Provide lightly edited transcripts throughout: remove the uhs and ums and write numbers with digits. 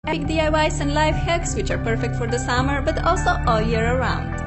Epic DIYs and life hacks which are perfect for the summer but also all year around.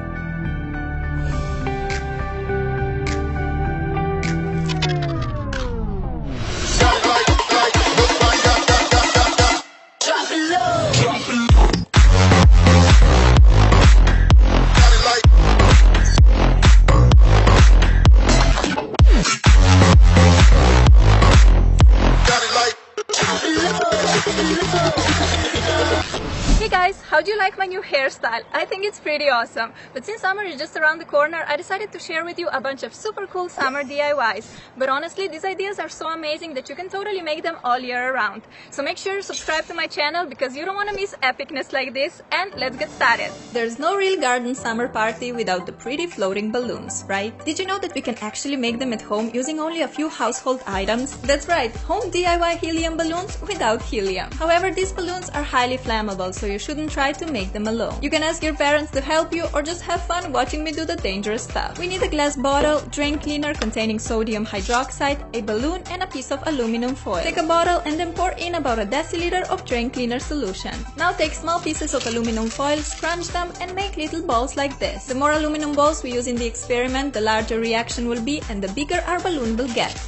Hey guys, how'd you like my new hairstyle? I think it's pretty awesome. But since summer is just around the corner, I decided to share with you a bunch of super cool summer DIYs. But honestly, these ideas are so amazing that you can totally make them all year around. So make sure you subscribe to my channel because you don't want to miss epicness like this. And let's get started. There's no real garden summer party without the pretty floating balloons, right? Did you know that we can actually make them at home using only a few household items? That's right, home DIY helium balloons without helium. However, these balloons are highly flammable, so you shouldn't try to make them alone. You can ask your parents to help you or just have fun watching me do the dangerous stuff. We need a glass bottle, drain cleaner containing sodium hydroxide, a balloon, and a piece of aluminum foil. Take a bottle and then pour in about a deciliter of drain cleaner solution. Now take small pieces of aluminum foil, scrunch them, and make little balls like this. The more aluminum balls we use in the experiment, the larger reaction will be and the bigger our balloon will get.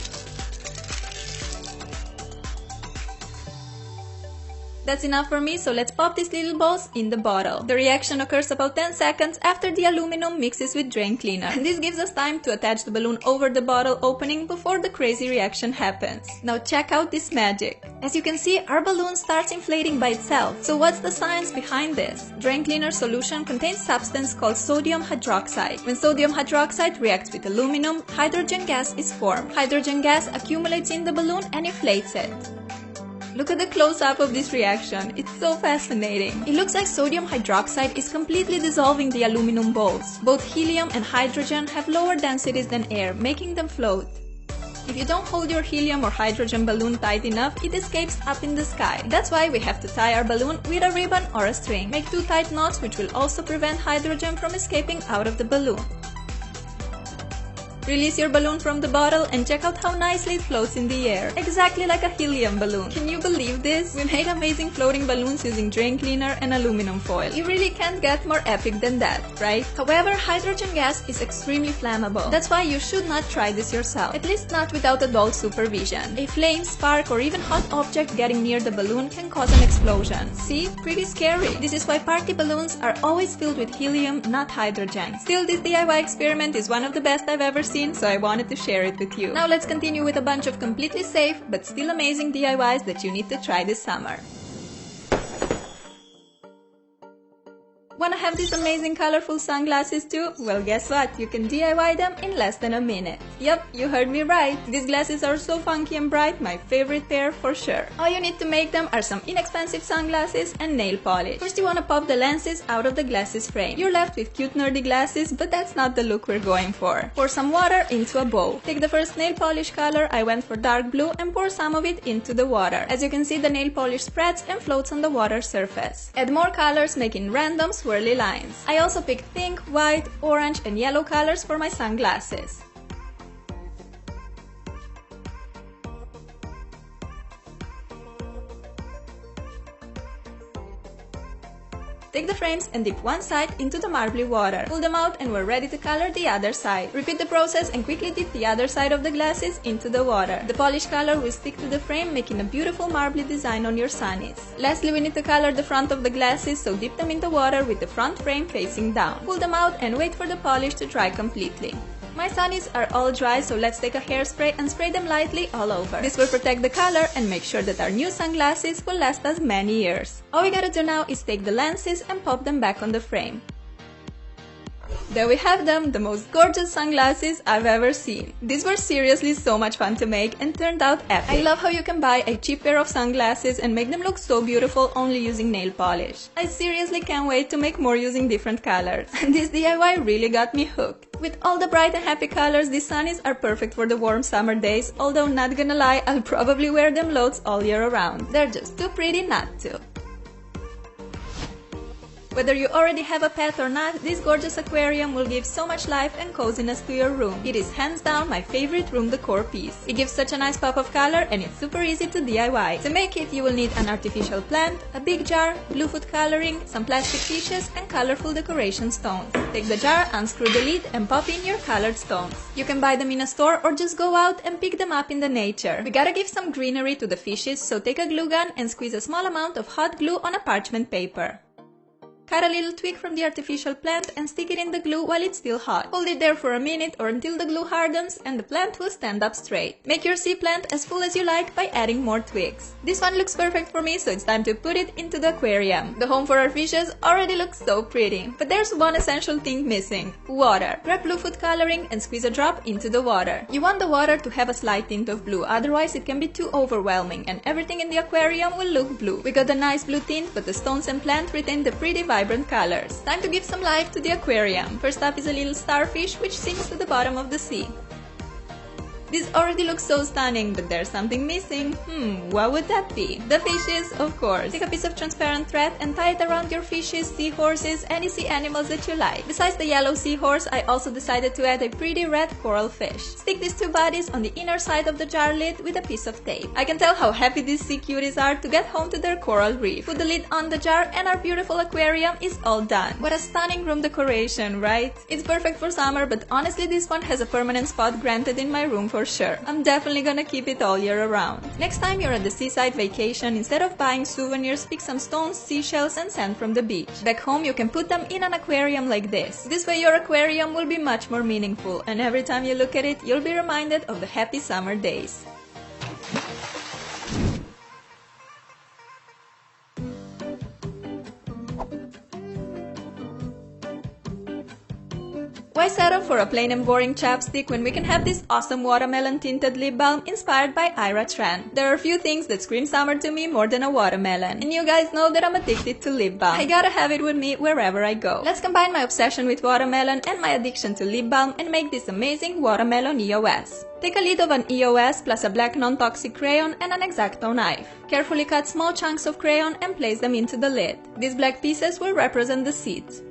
That's enough for me, so let's pop these little balls in the bottle. The reaction occurs about 10 seconds after the aluminum mixes with drain cleaner. This gives us time to attach the balloon over the bottle opening before the crazy reaction happens. Now check out this magic. As you can see, our balloon starts inflating by itself. So what's the science behind this? Drain cleaner solution contains substance called sodium hydroxide. When sodium hydroxide reacts with aluminum, hydrogen gas is formed. Hydrogen gas accumulates in the balloon and inflates it. Look at the close-up of this reaction, it's so fascinating. It looks like sodium hydroxide is completely dissolving the aluminum balls. Both helium and hydrogen have lower densities than air, making them float. If you don't hold your helium or hydrogen balloon tight enough, it escapes up in the sky. That's why we have to tie our balloon with a ribbon or a string. Make 2 tight knots which will also prevent hydrogen from escaping out of the balloon. Release your balloon from the bottle and check out how nicely it floats in the air. Exactly like a helium balloon. Can you believe this? We made amazing floating balloons using drain cleaner and aluminum foil. You really can't get more epic than that, right? However, hydrogen gas is extremely flammable. That's why you should not try this yourself. At least not without adult supervision. A flame, spark, or even hot object getting near the balloon can cause an explosion. See? Pretty scary. This is why party balloons are always filled with helium, not hydrogen. Still, this DIY experiment is one of the best I've ever seen, so I wanted to share it with you. Now let's continue with a bunch of completely safe but still amazing DIYs that you need to try this summer. Wanna have these amazing colorful sunglasses too? Well, guess what? You can DIY them in less than a minute. Yep, you heard me right. These glasses are so funky and bright, my favorite pair for sure. All you need to make them are some inexpensive sunglasses and nail polish. First you wanna pop the lenses out of the glasses frame. You're left with cute nerdy glasses, but that's not the look we're going for. Pour some water into a bowl. Take the first nail polish color, I went for dark blue, and pour some of it into the water. As you can see, the nail polish spreads and floats on the water surface. Add more colors, making random swirly lines. I also picked pink, white, orange, and yellow colors for my sunglasses. Take the frames and dip one side into the marbly water. Pull them out and we're ready to color the other side. Repeat the process and quickly dip the other side of the glasses into the water. The polished color will stick to the frame, making a beautiful marbly design on your sunnies. Lastly, we need to color the front of the glasses, so dip them in the water with the front frame facing down. Pull them out and wait for the polish to dry completely. My sunnies are all dry, so let's take a hairspray and spray them lightly all over. This will protect the color and make sure that our new sunglasses will last us many years. All we gotta do now is take the lenses and pop them back on the frame. There we have them, the most gorgeous sunglasses I've ever seen. These were seriously so much fun to make and turned out epic. I love how you can buy a cheap pair of sunglasses and make them look so beautiful only using nail polish. I seriously can't wait to make more using different colors. This DIY really got me hooked. With all the bright and happy colors, these sunnies are perfect for the warm summer days, although not gonna lie, I'll probably wear them loads all year around. They're just too pretty not to. Whether you already have a pet or not, this gorgeous aquarium will give so much life and coziness to your room. It is hands down my favorite room decor piece. It gives such a nice pop of color and it's super easy to DIY. To make it, you will need an artificial plant, a big jar, blue food coloring, some plastic fishes, and colorful decoration stones. Take the jar, unscrew the lid, and pop in your colored stones. You can buy them in a store or just go out and pick them up in the nature. We gotta give some greenery to the fishes, so take a glue gun and squeeze a small amount of hot glue on a parchment paper. Cut a little twig from the artificial plant and stick it in the glue while it's still hot. Hold it there for a minute or until the glue hardens and the plant will stand up straight. Make your sea plant as full as you like by adding more twigs. This one looks perfect for me, so it's time to put it into the aquarium. The home for our fishes already looks so pretty. But there's one essential thing missing: water. Grab blue food coloring and squeeze a drop into the water. You want the water to have a slight tint of blue, otherwise it can be too overwhelming and everything in the aquarium will look blue. We got a nice blue tint, but the stones and plant retain the pretty vibrant colors. Time to give some life to the aquarium. First up is a little starfish which sinks to the bottom of the sea. This already looks so stunning, but there's something missing. What would that be? The fishes, of course. Take a piece of transparent thread and tie it around your fishes, seahorses, any sea animals that you like. Besides the yellow seahorse, I also decided to add a pretty red coral fish. Stick these two bodies on the inner side of the jar lid with a piece of tape. I can tell how happy these sea cuties are to get home to their coral reef. Put the lid on the jar and our beautiful aquarium is all done. What a stunning room decoration, right? It's perfect for summer, but honestly this one has a permanent spot granted in my room for sure. I'm definitely gonna keep it all year around. Next time you're at the seaside vacation, instead of buying souvenirs, pick some stones, seashells, and sand from the beach. Back home you can put them in an aquarium like this. This way your aquarium will be much more meaningful, and every time you look at it, you'll be reminded of the happy summer days. Why settle for a plain and boring chapstick when we can have this awesome watermelon tinted lip balm inspired by Ira Tran? There are a few things that scream summer to me more than a watermelon, and you guys know that I'm addicted to lip balm. I gotta have it with me wherever I go. Let's combine my obsession with watermelon and my addiction to lip balm and make this amazing watermelon EOS. Take a lid of an EOS plus a black non-toxic crayon and an X-Acto knife. Carefully cut small chunks of crayon and place them into the lid. These black pieces will represent the seeds.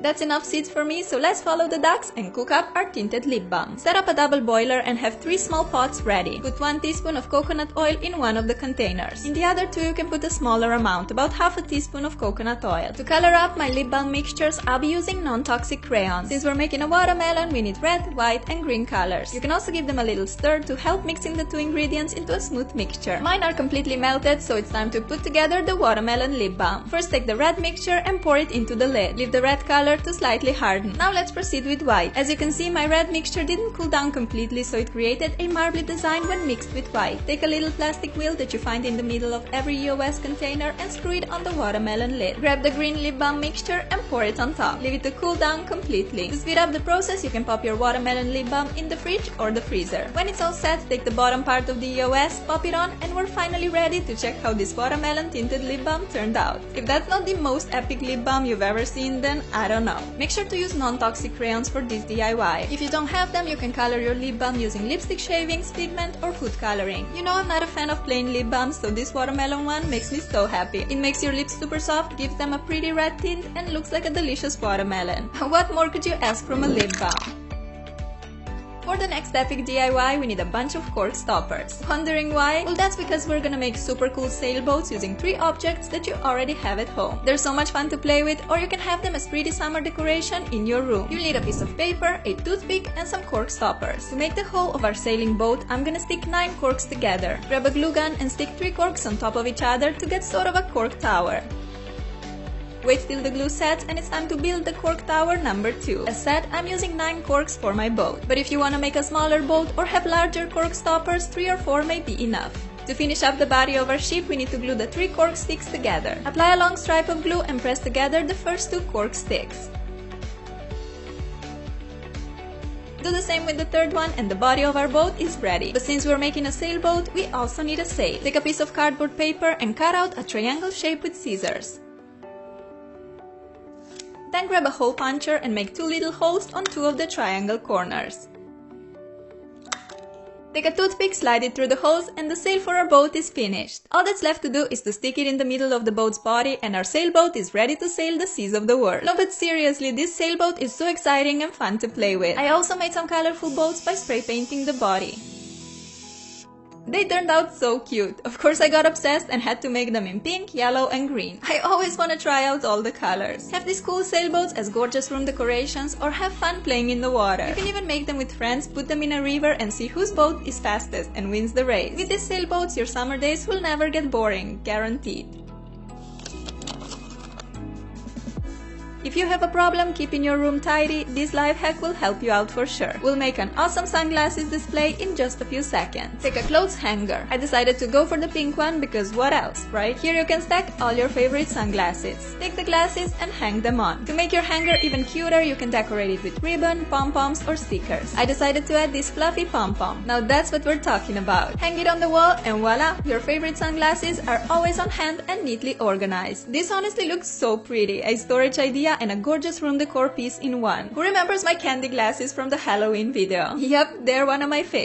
That's enough seeds for me, so let's follow the ducks and cook up our tinted lip balm. Set up a double boiler and have 3 small pots ready. Put 1 teaspoon of coconut oil in one of the containers. In the other 2 you can put a smaller amount, about half a teaspoon of coconut oil. To color up my lip balm mixtures, I'll be using non-toxic crayons. Since we're making a watermelon, we need red, white, and green colors. You can also give them a little stir to help mixing the 2 ingredients into a smooth mixture. Mine are completely melted, so it's time to put together the watermelon lip balm. First take the red mixture and pour it into the lid. Leave the red color to slightly harden. Now let's proceed with white. As you can see, my red mixture didn't cool down completely, so it created a marbly design when mixed with white. Take a little plastic wheel that you find in the middle of every EOS container and screw it on the watermelon lid. Grab the green lip balm mixture and pour it on top. Leave it to cool down completely. To speed up the process, you can pop your watermelon lip balm in the fridge or the freezer. When it's all set, take the bottom part of the EOS, pop it on, and we're finally ready to check how this watermelon tinted lip balm turned out. If that's not the most epic lip balm you've ever seen, then I don't know. Make sure to use non-toxic crayons for this DIY. If you don't have them, you can color your lip balm using lipstick shavings, pigment, or food coloring. You know I'm not a fan of plain lip balms, so this watermelon one makes me so happy. It makes your lips super soft, gives them a pretty red tint, and looks like a delicious watermelon. What more could you ask from a lip balm? For the next epic DIY, we need a bunch of cork stoppers. Wondering why? Well, that's because we're gonna make super cool sailboats using 3 objects that you already have at home. They're so much fun to play with, or you can have them as pretty summer decoration in your room. You'll need a piece of paper, a toothpick, and some cork stoppers. To make the hull of our sailing boat, I'm gonna stick 9 corks together. Grab a glue gun and stick 3 corks on top of each other to get sort of a cork tower. Wait till the glue sets and it's time to build the cork tower number 2. As said, I'm using 9 corks for my boat. But if you want to make a smaller boat or have larger cork stoppers, 3 or 4 may be enough. To finish up the body of our ship, we need to glue the 3 cork sticks together. Apply a long stripe of glue and press together the first 2 cork sticks. Do the same with the third one and the body of our boat is ready. But since we're making a sailboat, we also need a sail. Take a piece of cardboard paper and cut out a triangle shape with scissors. Then grab a hole puncher and make 2 little holes on 2 of the triangle corners. Take a toothpick, slide it through the holes, and the sail for our boat is finished. All that's left to do is to stick it in the middle of the boat's body and our sailboat is ready to sail the seas of the world. No, but seriously, this sailboat is so exciting and fun to play with. I also made some colorful boats by spray painting the body. They turned out so cute. Of course I got obsessed and had to make them in pink, yellow and green. I always want to try out all the colors. Have these cool sailboats as gorgeous room decorations or have fun playing in the water. You can even make them with friends, put them in a river and see whose boat is fastest and wins the race. With these sailboats your summer days will never get boring, guaranteed. If you have a problem keeping your room tidy, this life hack will help you out for sure. We'll make an awesome sunglasses display in just a few seconds. Take a clothes hanger. I decided to go for the pink one because what else, right? Here you can stack all your favorite sunglasses. Take the glasses and hang them on. To make your hanger even cuter, you can decorate it with ribbon, pom-poms or stickers. I decided to add this fluffy pom-pom. Now that's what we're talking about. Hang it on the wall and voila, your favorite sunglasses are always on hand and neatly organized. This honestly looks so pretty. A storage idea and a gorgeous room decor piece in one. Who remembers my candy glasses from the Halloween video? Yep, they're one of my favorites.